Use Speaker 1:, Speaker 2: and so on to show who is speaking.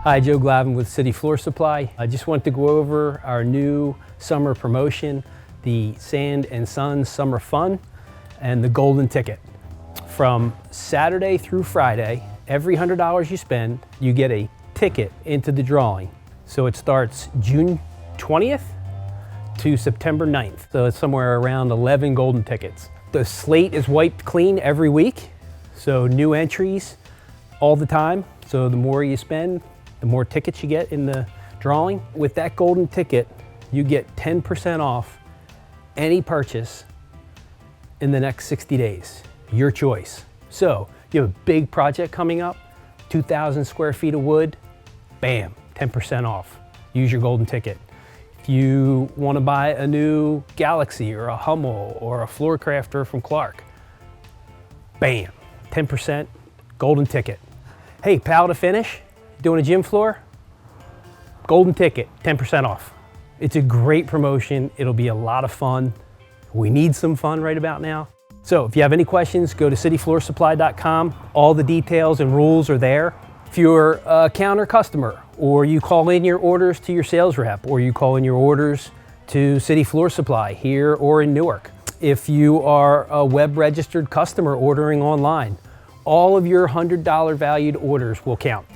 Speaker 1: Hi, Joe Glavin with City Floor Supply. I just want to go over our new summer promotion, the Sand and Sun Summer Fun and the Golden Ticket. From Saturday through Friday, every $100 you spend, you get a ticket into the drawing. So it starts June 20th to September 9th. So it's somewhere around 11 golden tickets. The slate is wiped clean every week, so new entries all the time. So the more you spend, the more tickets you get in the drawing. With that golden ticket, you get 10% off any purchase in the next 60 days. Your choice. So you have a big project coming up, 2,000 square feet of wood, bam, 10% off. Use your golden ticket. If you want to buy a new Galaxy or a Hummel or a floor crafter from Clark, bam, 10% golden ticket. Hey, pal to finish, doing a gym floor, golden ticket, 10% off. It's a great promotion. It'll be a lot of fun. We need some fun right about now. So if you have any questions, go to cityfloorsupply.com. All the details and rules are there. If you're a counter customer, or you call in your orders to your sales rep, or you call in your orders to City Floor Supply here or in Newark. If you are a web registered customer ordering online, all of your $100 valued orders will count.